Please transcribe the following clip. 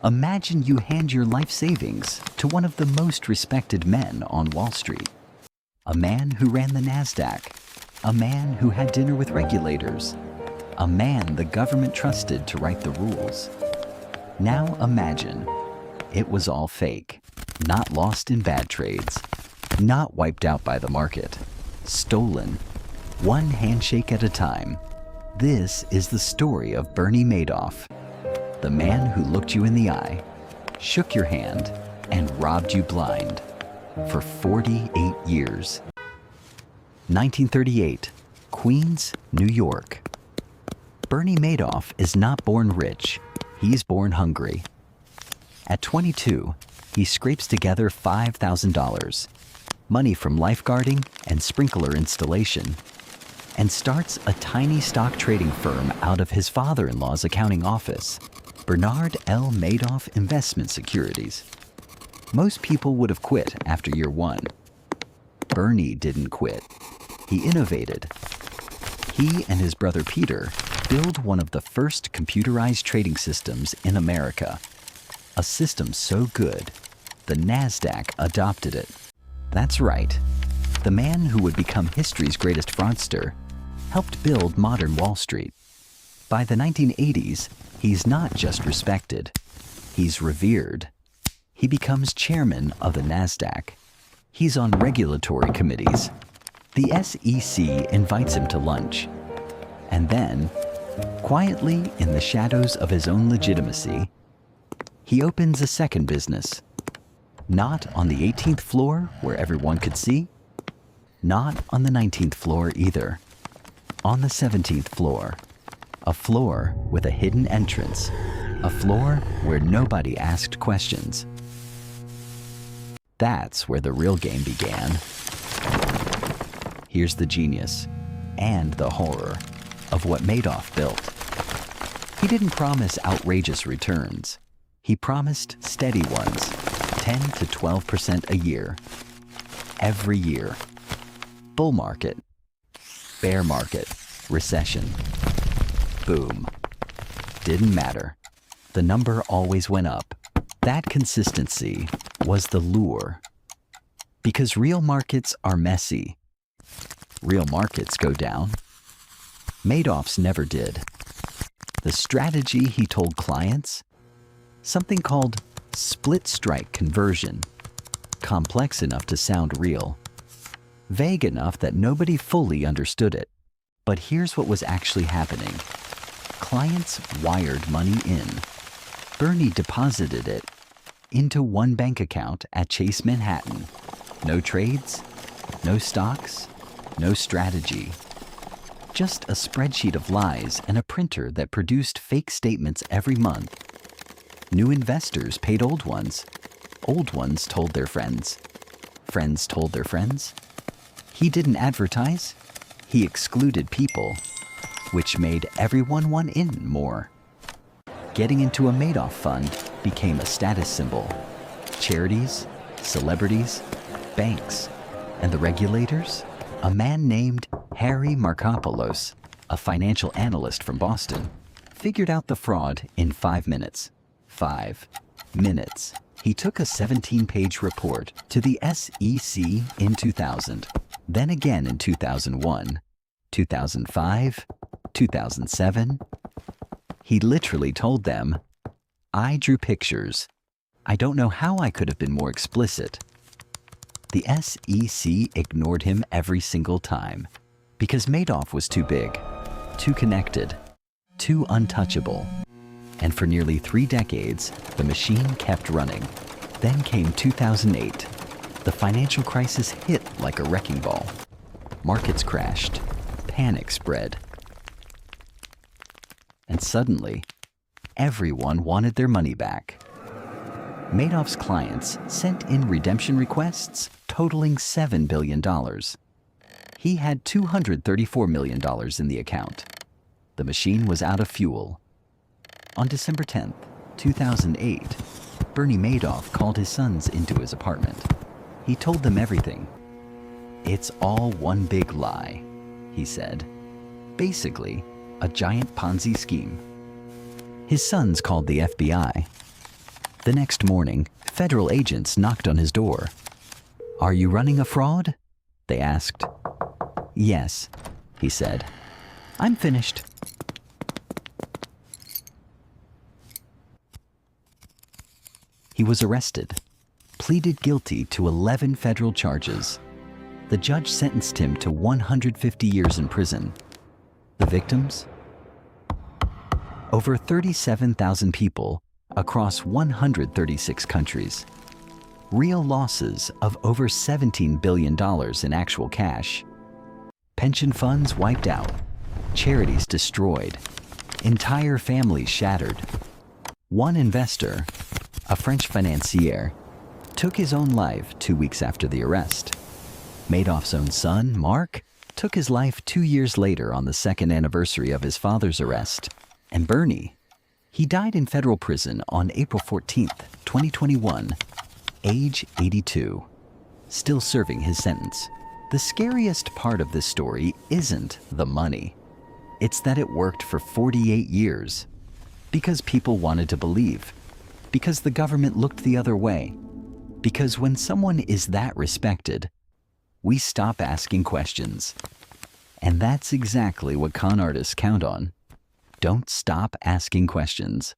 Imagine you hand your life savings to one of the most respected men on Wall Street. A man who ran the NASDAQ. A man who had dinner with regulators. A man the government trusted to write the rules. Now imagine, it was all fake. Not lost in bad trades. Not wiped out by the market. Stolen. One handshake at a time. This is the story of Bernie Madoff. The man who looked you in the eye, shook your hand, and robbed you blind for 48 years. 1938, Queens, New York. Bernie Madoff is not born rich, he's born hungry. At 22, he scrapes together $5,000, money from lifeguarding and sprinkler installation, and starts a tiny stock trading firm out of his father-in-law's accounting office, Bernard L. Madoff Investment Securities. Most people would have quit after year one. Bernie didn't quit. He innovated. He and his brother Peter built one of the first computerized trading systems in America. A system so good, the NASDAQ adopted it. That's right. The man who would become history's greatest fraudster helped build modern Wall Street. By the 1980s, he's not just respected, he's revered. He becomes chairman of the NASDAQ. He's on regulatory committees. The SEC invites him to lunch. And then, quietly in the shadows of his own legitimacy, he opens a second business. Not on the 18th floor where everyone could see, not on the 19th floor either. On the 17th floor, a floor with a hidden entrance, a floor where nobody asked questions. That's where the real game began. Here's the genius and the horror of what Madoff built. He didn't promise outrageous returns. He promised steady ones, 10 to 12% a year. Every year. Bull market, bear market, recession. Boom. Didn't matter. The number always went up. That consistency was the lure. Because real markets are messy. Real markets go down. Madoff's never did. The strategy he told clients? Something called split strike conversion. Complex enough to sound real. Vague enough that nobody fully understood it. But here's what was actually happening. Clients wired money in. Bernie deposited it into one bank account at Chase Manhattan. No trades, no stocks, no strategy. Just a spreadsheet of lies and a printer that produced fake statements every month. New investors paid old ones. Old ones told their friends. Friends told their friends. He didn't advertise. He excluded people, which made everyone want in more. Getting into a Madoff fund became a status symbol. Charities, celebrities, banks, and the regulators? A man named Harry Markopoulos, a financial analyst from Boston, figured out the fraud in 5 minutes. 5 minutes. He took a 17-page report to the SEC in 2000, then again in 2001, 2005, 2007. He literally told them, I drew pictures. I don't know how I could have been more explicit. The SEC ignored him every single time because Madoff was too big, too connected, too untouchable. And for nearly 3 decades, the machine kept running. Then came 2008. The financial crisis hit like a wrecking ball. Markets crashed. Panic spread. And suddenly, everyone wanted their money back. Madoff's clients sent in redemption requests totaling $7 billion. He had $234 million in the account. The machine was out of fuel. On December 10th, 2008, Bernie Madoff called his sons into his apartment. He told them everything. It's all one big lie, he said. Basically, a giant Ponzi scheme. His sons called the FBI. The next morning, federal agents knocked on his door. "Are you running a fraud?" they asked. "Yes," he said. "I'm finished." He was arrested, pleaded guilty to 11 federal charges. The judge sentenced him to 150 years in prison. The victims? Over 37,000 people across 136 countries. Real losses of over $17 billion in actual cash. Pension funds wiped out, charities destroyed, entire families shattered. One investor, a French financier, took his own life 2 weeks after the arrest. Madoff's own son, Mark, took his life 2 years later on the second anniversary of his father's arrest. And Bernie, he died in federal prison on April 14th, 2021, age 82, still serving his sentence. The scariest part of this story isn't the money. It's that it worked for 48 years. Because people wanted to believe. Because the government looked the other way. Because when someone is that respected, we stop asking questions. And that's exactly what con artists count on. Don't stop asking questions.